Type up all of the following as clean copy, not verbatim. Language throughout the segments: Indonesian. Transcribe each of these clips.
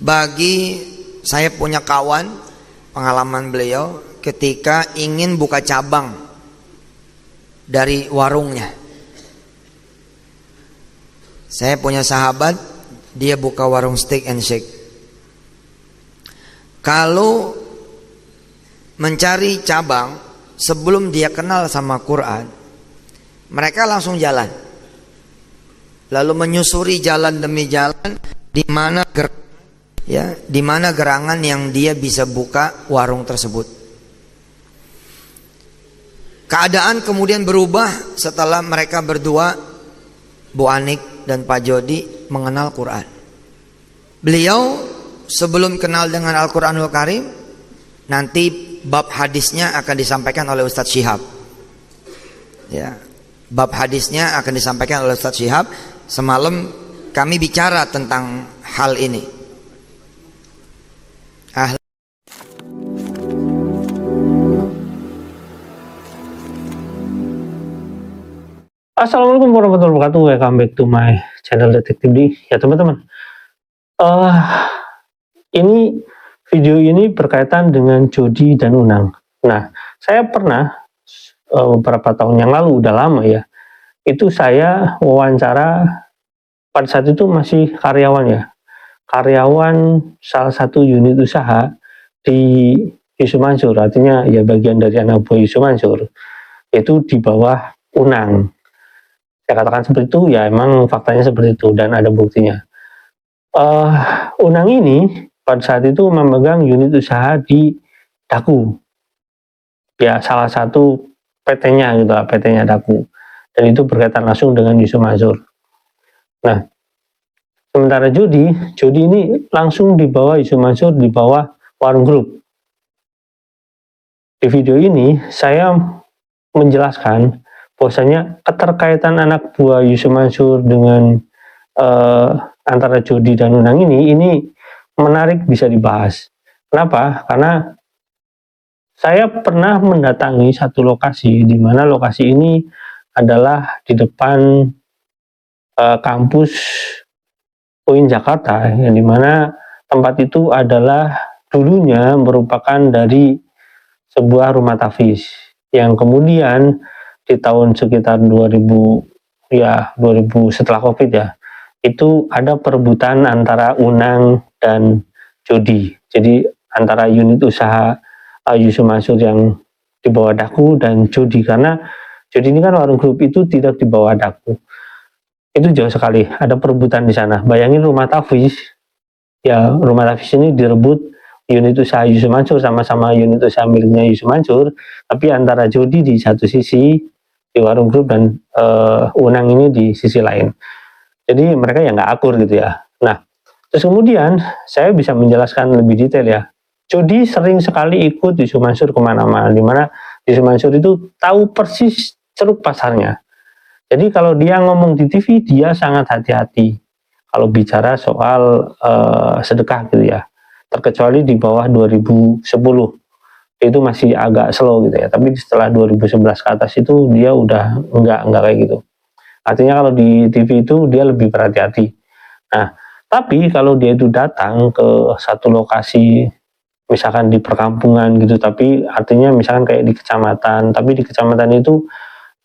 Bagi saya punya kawan, pengalaman beliau ketika ingin buka cabang dari warungnya. Saya punya sahabat, dia buka warung steak and shake. Kalau mencari cabang sebelum dia kenal sama Quran, mereka langsung jalan, lalu menyusuri jalan demi jalan di mana gerangan yang dia bisa buka warung tersebut. Keadaan kemudian berubah setelah mereka berdua, Bu Anik dan Pak Jody, mengenal Quran. Beliau sebelum kenal dengan Al-Quranul Karim, nanti bab hadisnya akan disampaikan oleh Ustadz Syihab. Ya, bab hadisnya akan disampaikan oleh Ustadz Syihab. Semalam kami bicara tentang hal ini. Assalamualaikum warahmatullahi wabarakatuh. Welcome back to my channel Detektif D. Ya teman-teman, ini video ini berkaitan dengan Jody dan Unang. Nah, saya pernah beberapa tahun yang lalu, udah lama ya, itu saya wawancara, pada saat itu masih karyawan ya, karyawan salah satu unit usaha di Yusuf Mansur, artinya ya bagian dari anak buah Yusuf Mansur, itu di bawah Unang. Saya katakan seperti itu, ya emang faktanya seperti itu dan ada buktinya. Unang ini pada saat itu memegang unit usaha di Daku, ya salah satu PT-nya gitu lah, PT-nya Daku, dan itu berkaitan langsung dengan Yusuf Mansur. Nah, sementara Jody ini langsung di bawah Yusuf Mansur, di bawah Warung Group. Di video ini saya menjelaskan bahwasanya keterkaitan anak buah Yusuf Mansur dengan antara Jody dan Unang ini menarik, bisa dibahas. Kenapa? Karena saya pernah mendatangi satu lokasi, di mana lokasi ini adalah di depan kampus UIN Jakarta, yang dimana tempat itu adalah dulunya merupakan dari sebuah rumah tahfiz yang kemudian di tahun sekitar 2000 setelah Covid ya, itu ada perebutan antara Unang dan Jody. Jadi antara unit usaha Yusuf Mansur yang di bawah Daku dan Jody, karena Jody ini kan Warung Group itu tidak di bawah Daku. Itu jauh sekali, ada perebutan di sana. Bayangin rumah tahfiz, ya rumah tahfiz ini direbut unit usaha Yusuf Mansur, sama-sama unit usaha miliknya Yusuf Mansur, tapi antara Jody di satu sisi di Warung Group dan Unang ini di sisi lain. Jadi mereka ya nggak akur gitu ya. Nah, terus kemudian saya bisa menjelaskan lebih detail ya. Jody sering sekali ikut Yusuf Mansur kemana-mana, dimana Yusuf Mansur itu tahu persis ceruk pasarnya. Jadi kalau dia ngomong di TV, dia sangat hati-hati kalau bicara soal sedekah gitu ya. Terkecuali di bawah 2010. Itu masih agak slow gitu ya, tapi setelah 2011 ke atas itu dia udah enggak kayak gitu. Artinya kalau di TV itu dia lebih berhati-hati. Nah, tapi kalau dia itu datang ke satu lokasi, misalkan di perkampungan gitu, tapi artinya misalkan kayak di kecamatan, tapi di kecamatan itu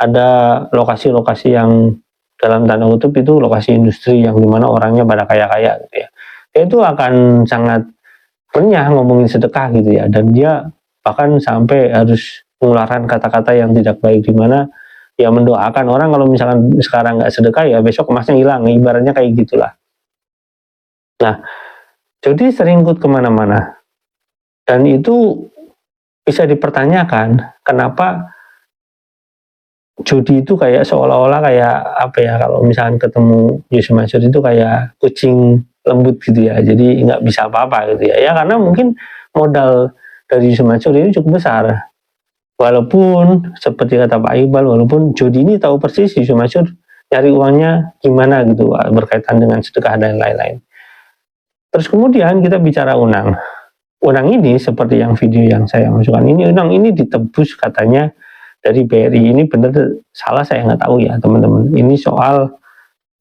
ada lokasi-lokasi yang dalam tanda kutip itu lokasi industri yang dimana orangnya pada kaya-kaya gitu ya, dia itu akan sangat renyah ngomongin sedekah gitu ya, dan dia bahkan sampai harus mengeluarkan kata-kata yang tidak baik, di mana ya mendoakan orang kalau misalkan sekarang nggak sedekah ya besok emasnya hilang, ibaratnya kayak gitulah. Nah, jadi sering ikut kemana-mana, dan itu bisa dipertanyakan kenapa Jody itu kayak seolah-olah kayak apa ya, kalau misalkan ketemu Yusuf Mansur itu kayak kucing lembut gitu ya, jadi nggak bisa apa-apa gitu ya. Ya karena mungkin modal dari Yusuf Mansur ini cukup besar. Walaupun seperti kata Pak Iqbal, walaupun Jody ini tahu persis Yusuf Mansur nyari uangnya gimana gitu, berkaitan dengan sedekah dan lain-lain. Terus kemudian kita bicara Unang. Unang ini seperti yang video yang saya masukkan ini, Unang ini ditebus katanya dari BRI. Ini benar salah saya nggak tahu ya teman-teman. Ini soal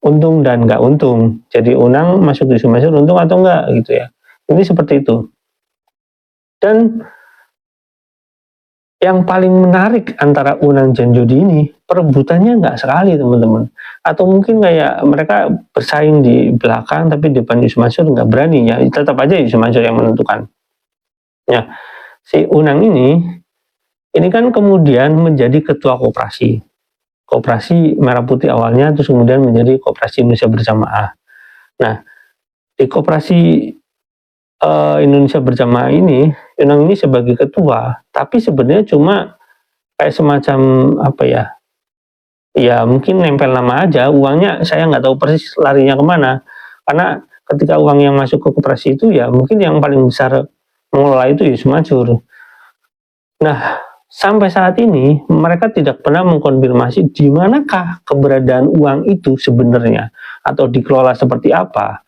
untung dan nggak untung. Jadi Unang masuk Yusuf Mansur untung atau enggak gitu ya. Ini seperti itu. Dan yang paling menarik antara Unang dan Jody ini, perebutannya nggak sekali teman-teman. Atau mungkin kayak mereka bersaing di belakang, tapi depan Yusuf Mansur nggak berani ya. Tetap aja Yusuf Mansur yang menentukan. Ya, si Unang ini kan kemudian menjadi ketua koperasi Merah Putih awalnya, terus kemudian menjadi Koperasi Indonesia Berjamaah. Nah, di Koperasi Indonesia Berjamaah ini, Unang ini sebagai ketua, tapi sebenarnya cuma kayak semacam apa ya? Ya mungkin nempel nama aja, uangnya saya nggak tahu persis larinya kemana. Karena ketika uang yang masuk ke koperasi itu ya mungkin yang paling besar mengelola itu Yusuf Mansur. Nah, sampai saat ini mereka tidak pernah mengkonfirmasi di manakah keberadaan uang itu sebenarnya atau dikelola seperti apa.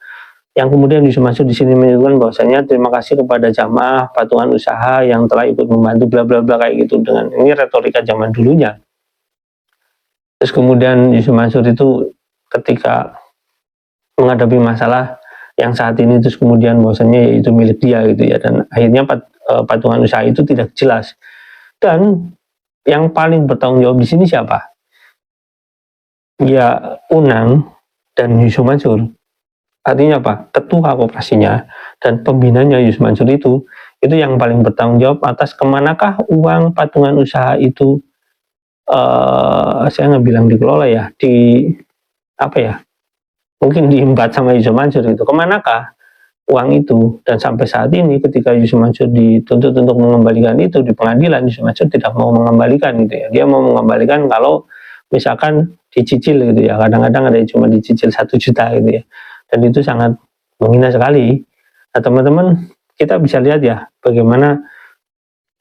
Yang kemudian Yusuf Mansur di sini menyebutkan bahwasanya terima kasih kepada jamaah patungan usaha yang telah ikut membantu bla bla bla kayak gitu, dengan ini retorika zaman dulunya. Terus kemudian Yusuf Mansur itu ketika menghadapi masalah yang saat ini terus kemudian bahwasanya itu milik dia gitu ya, dan akhirnya patungan usaha itu tidak jelas. Dan yang paling bertanggung jawab di sini siapa? Ya Unang dan Yusuf Mansur. Artinya apa? Ketua koperasinya dan pembinanya Yusuf Mansur itu yang paling bertanggung jawab atas kemanakah uang patungan usaha itu, saya nggak bilang dikelola ya, mungkin diembat sama Yusuf Mansur itu, kemanakah uang itu. Dan sampai saat ini ketika Yusuf Mansur dituntut untuk mengembalikan itu di pengadilan, Yusuf Mansur tidak mau mengembalikan gitu ya. Dia mau mengembalikan kalau misalkan dicicil gitu ya, kadang-kadang ada yang cuma dicicil 1 juta gitu ya. Dan itu sangat menghina sekali. Nah teman-teman, kita bisa lihat ya bagaimana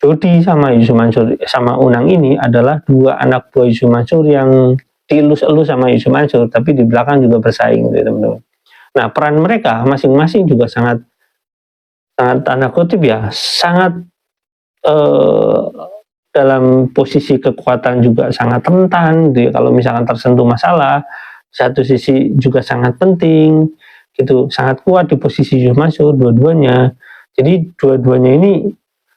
Jody sama Yusuf Mansur sama Unang ini adalah dua anak buah Yusuf Mansur yang dielus-elus sama Yusuf Mansur, tapi di belakang juga bersaing gitu ya teman-teman. Nah peran mereka masing-masing juga sangat tanda kutip ya, sangat dalam posisi kekuatan juga sangat rentan gitu ya. Kalau misalkan tersentuh masalah, satu sisi juga sangat penting gitu, sangat kuat di posisi Yusuf Mansur dua-duanya. Jadi dua-duanya ini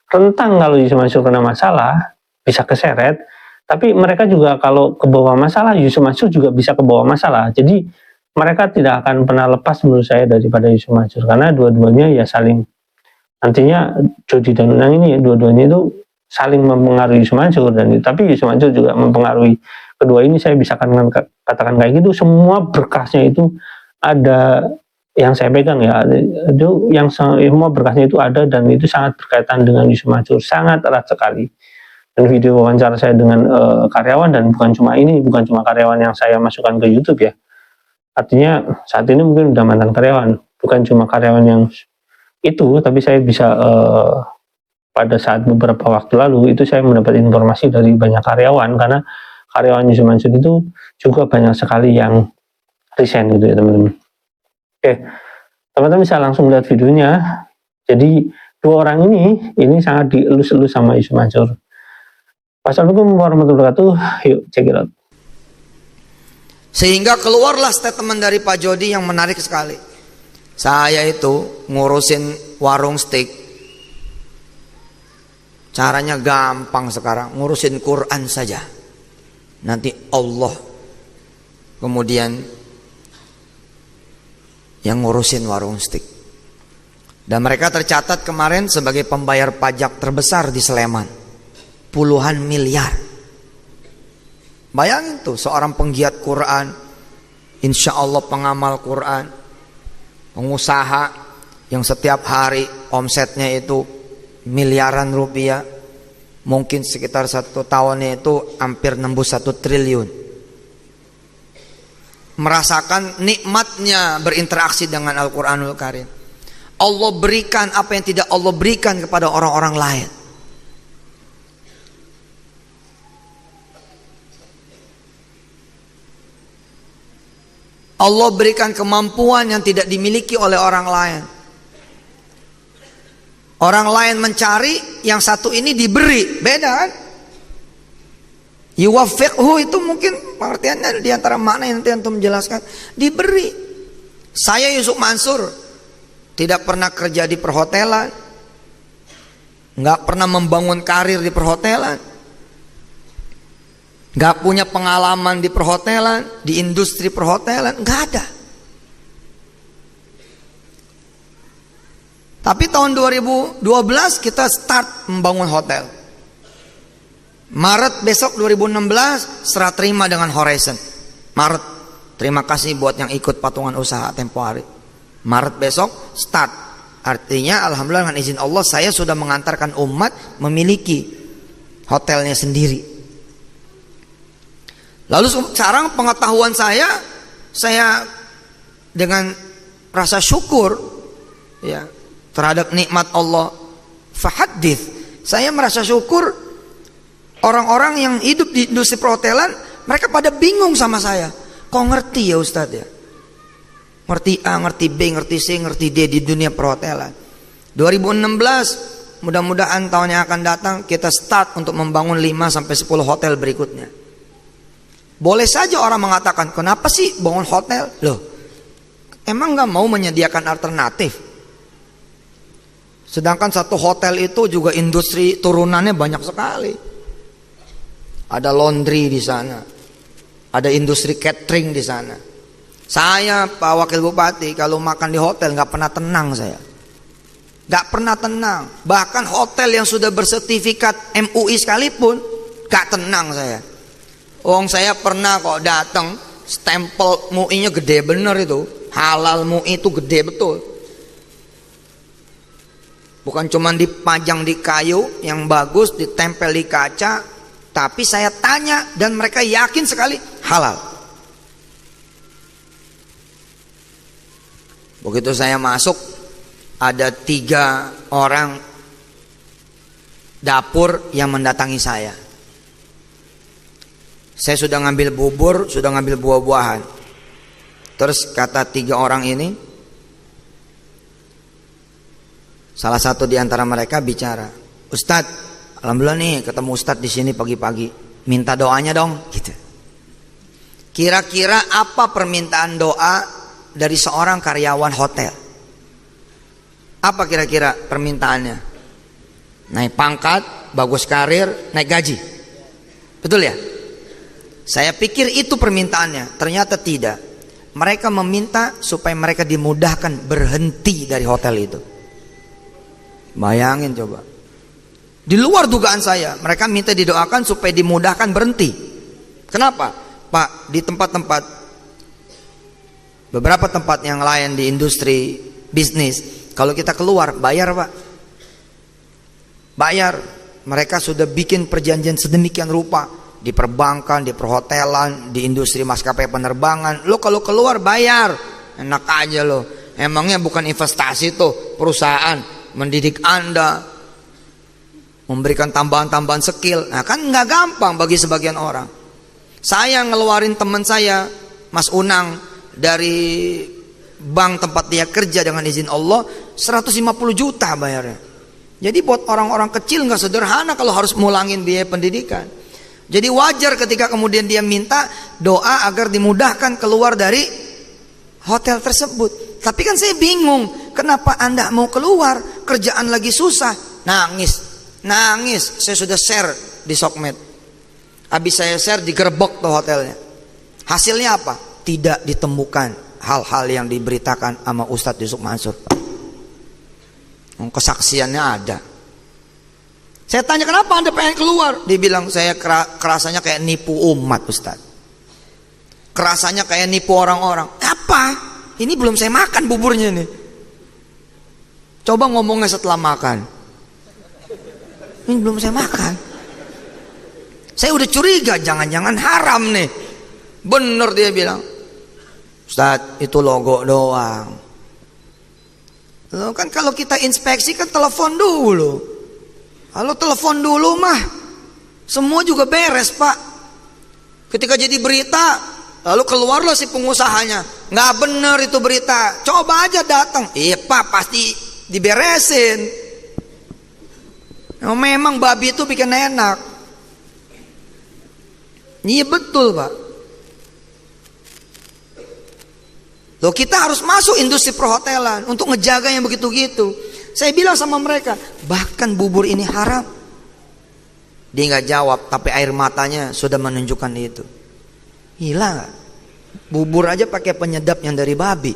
rentang kalau Yusuf Mansur kena masalah bisa keseret, tapi mereka juga kalau ke bawah masalah Yusuf Mansur juga bisa ke bawah masalah. Jadi mereka tidak akan pernah lepas menurut saya daripada Yusuf Mansur, karena dua-duanya ya saling, nantinya Jody dan Unang ini dua-duanya itu saling mempengaruhi Yusuf Mansur, dan tapi Yusuf Mansur juga mempengaruhi kedua ini. Saya bisa katakan kayak gitu, semua berkasnya itu ada yang saya pegang ya, itu yang semua berkasnya itu ada, dan itu sangat berkaitan dengan Yusuf Mansur, sangat erat sekali. Dan video wawancara saya dengan karyawan, dan bukan cuma karyawan yang saya masukkan ke YouTube ya, artinya saat ini mungkin udah mantan karyawan, bukan cuma karyawan yang itu, tapi saya bisa pada saat beberapa waktu lalu itu saya mendapat informasi dari banyak karyawan, karena karyawan Yusuf Mansur itu juga banyak sekali yang resign gitu ya teman-teman. Oke, teman-teman bisa langsung lihat videonya. Jadi dua orang ini sangat dielus-elus sama Yusuf Mansur. Wassalamualaikum warahmatullahi wabarakatuh. Yuk check it out. Sehingga keluarlah statement dari Pak Jody yang menarik sekali. Saya itu ngurusin warung steak, caranya gampang sekarang, ngurusin Quran saja. Nanti Allah kemudian yang ngurusin warung steak. Dan mereka tercatat kemarin sebagai pembayar pajak terbesar di Sleman, puluhan miliar. Bayangin tuh, seorang penggiat Quran, insya Allah pengamal Quran, pengusaha yang setiap hari omsetnya itu miliaran rupiah, mungkin sekitar 1 tahunnya itu hampir nembus 1 triliun. Merasakan nikmatnya berinteraksi dengan Al-Quranul Karim. Allah berikan apa yang tidak Allah berikan kepada orang-orang lain. Allah berikan kemampuan yang tidak dimiliki oleh orang lain. Orang lain mencari, yang satu ini diberi, beda kan? Yuwaffiqhu itu mungkin pengertiannya diantara makna yang nanti antum menjelaskan. Diberi. Saya Yusuf Mansur tidak pernah kerja di perhotelan, nggak pernah membangun karir di perhotelan, nggak punya pengalaman di perhotelan, di industri perhotelan, nggak ada. Tapi tahun 2012 kita start membangun hotel. Maret besok 2016 serah terima dengan Horizon. Maret, terima kasih buat yang ikut patungan usaha tempo hari. Maret besok start. Artinya alhamdulillah dengan izin Allah saya sudah mengantarkan umat memiliki hotelnya sendiri. Lalu sekarang pengetahuan saya dengan rasa syukur ya terhadap nikmat Allah, fahadith, saya merasa syukur. Orang-orang yang hidup di industri perhotelan, mereka pada bingung sama saya. Kok ngerti ya Ustadz ya? Ngerti A, ngerti B, ngerti C, ngerti D di dunia perhotelan. 2016 mudah-mudahan tahun yang akan datang kita start untuk membangun 5-10 hotel berikutnya. Boleh saja orang mengatakan, kenapa sih bangun hotel? Loh, emang gak mau menyediakan alternatif? Sedangkan satu hotel itu juga industri turunannya banyak sekali. Ada laundry di sana, ada industri catering di sana. Saya Pak Wakil Bupati kalau makan di hotel nggak pernah tenang saya, nggak pernah tenang. Bahkan hotel yang sudah bersertifikat MUI sekalipun nggak tenang saya. Saya pernah kok datang, stempel MUI-nya gede bener itu, halal MUI itu gede betul. Bukan cuma dipajang di kayu yang bagus, ditempel di kaca, tapi saya tanya dan mereka yakin sekali halal. Begitu saya masuk, ada 3 orang dapur yang mendatangi saya. Saya sudah ngambil bubur, sudah ngambil buah-buahan. Terus kata 3 orang ini, salah satu di antara mereka bicara, Ustadz, alhamdulillah nih ketemu Ustadz di sini pagi-pagi, minta doanya dong, gitu. Kira-kira apa permintaan doa dari seorang karyawan hotel? Apa kira-kira permintaannya? Naik pangkat, bagus karir, naik gaji, betul ya? Saya pikir itu permintaannya, ternyata tidak. Mereka meminta supaya mereka dimudahkan berhenti dari hotel itu. Bayangin coba. Di luar dugaan saya, mereka minta didoakan supaya dimudahkan berhenti. Kenapa? Pak, di tempat-tempat, beberapa tempat yang lain di industri bisnis, kalau kita keluar bayar Pak, bayar. Mereka sudah bikin perjanjian sedemikian rupa, di perbankan, di perhotelan, di industri maskapai penerbangan. Lo kalau keluar bayar, enak aja lo. Emangnya bukan investasi tuh perusahaan mendidik Anda, memberikan tambahan-tambahan skill. Nah kan nggak gampang bagi sebagian orang. Saya ngeluarin teman saya, Mas Unang, dari bank tempat dia kerja dengan izin Allah, 150 juta bayarnya. Jadi buat orang-orang kecil nggak sederhana kalau harus mulangin biaya pendidikan. Jadi wajar ketika kemudian dia minta doa agar dimudahkan keluar dari hotel tersebut. Tapi kan saya bingung, kenapa Anda mau keluar? Kerjaan lagi susah. Nangis. Saya sudah share di Sokmed. Habis saya share digerebek tuh hotelnya. Hasilnya apa? Tidak ditemukan hal-hal yang diberitakan sama Ustadz Yusuf Mansur. Kesaksiannya ada. Saya tanya kenapa Anda pengen keluar? Dia bilang saya kerasanya kayak nipu umat Ustadz. Kerasanya kayak nipu orang-orang. Apa? Ini belum saya makan buburnya nih. Coba ngomongnya setelah makan. Ini belum saya makan. Saya udah curiga, jangan-jangan haram nih. Bener dia bilang, Ustadz itu logo doang. Loh kan kalau kita inspeksi kan telepon dulu. Kalau telepon dulu mah semua juga beres Pak. Ketika jadi berita, lalu keluarlah si pengusahanya, nggak bener itu berita, coba aja datang. Iya Pak, pasti diberesin. Memang babi itu bikin enak. Iya betul Pak. Loh, kita harus masuk industri perhotelan untuk ngejaga yang begitu-gitu. Saya bilang sama mereka, bahkan bubur ini haram. Dia nggak jawab, tapi air matanya sudah menunjukkan itu. Gila gak? Bubur aja pakai penyedap yang dari babi.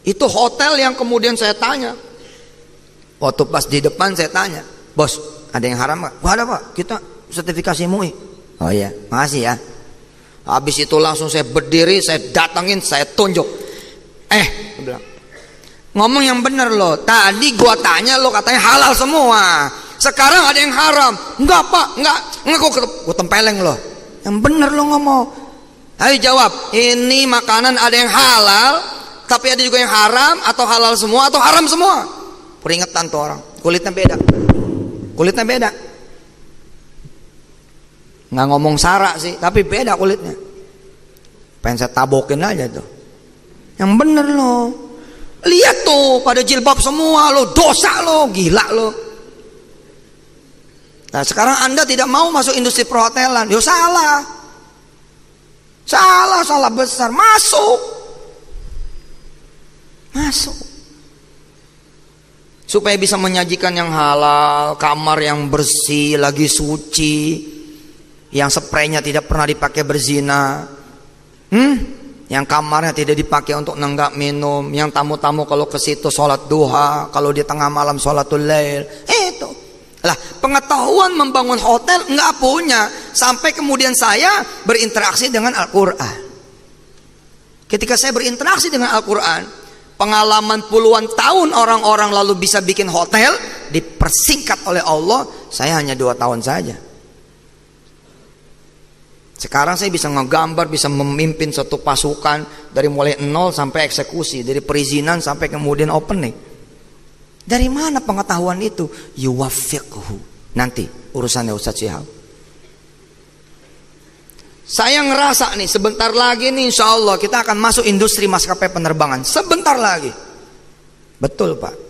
Itu hotel yang kemudian saya tanya. Waktu pas di depan saya tanya, bos, ada yang haram gak? Wah, ada pak, kita sertifikasi MUI. Oh iya, makasih ya. Habis itu langsung saya berdiri, saya datangin, saya tunjuk. Dia bilang, ngomong yang bener loh. Tadi gua tanya lo katanya halal semua. Sekarang ada yang haram. Enggak pak, enggak gua tempeleng loh. Yang bener lo ngomong. Ayo jawab, ini makanan ada yang halal, tapi ada juga yang haram, atau halal semua, atau haram semua. Peringatan tuh orang, kulitnya beda. Kulitnya beda. Nggak ngomong sara sih, tapi beda kulitnya. Pengen saya tabokin aja tuh. Yang bener lo. Lihat tuh, pada jilbab semua lo, dosa lo, gila lo. Nah sekarang Anda tidak mau masuk industri perhotelan, yo salah. Salah besar. Masuk. Supaya bisa menyajikan yang halal, kamar yang bersih, lagi suci, yang spraynya tidak pernah dipakai berzina, yang kamarnya tidak dipakai untuk nenggak minum, yang tamu-tamu kalau ke situ sholat duha, kalau di tengah malam sholatul lail. Itu lah, pengetahuan membangun hotel nggak punya, sampai kemudian saya berinteraksi dengan Al-Quran. Ketika saya berinteraksi dengan Al-Quran, pengalaman puluhan tahun orang-orang lalu bisa bikin hotel, dipersingkat oleh Allah, saya hanya 2 tahun saja. Sekarang saya bisa ngegambar, bisa memimpin satu pasukan dari mulai 0 sampai eksekusi, dari perizinan sampai kemudian opening. Dari mana pengetahuan itu? Yuwafiqhu. Nanti urusannya Ustaz Syihab. Saya ngerasa nih, sebentar lagi nih insya Allah kita akan masuk industri maskapai penerbangan. Sebentar lagi. Betul Pak.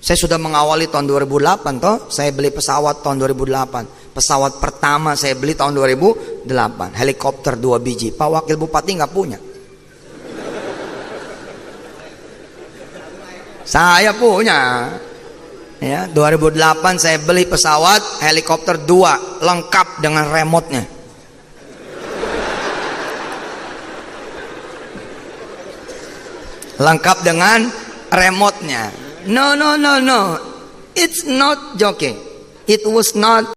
Saya sudah mengawali tahun 2008 toh. Saya beli pesawat tahun 2008. Pesawat pertama saya beli tahun 2008. Helikopter 2 biji. Pak Wakil Bupati nggak punya. Saya punya. Ya, 2008 saya beli pesawat helikopter 2 lengkap dengan remote-nya. Lengkap dengan remote-nya. No. It's not joking. It was not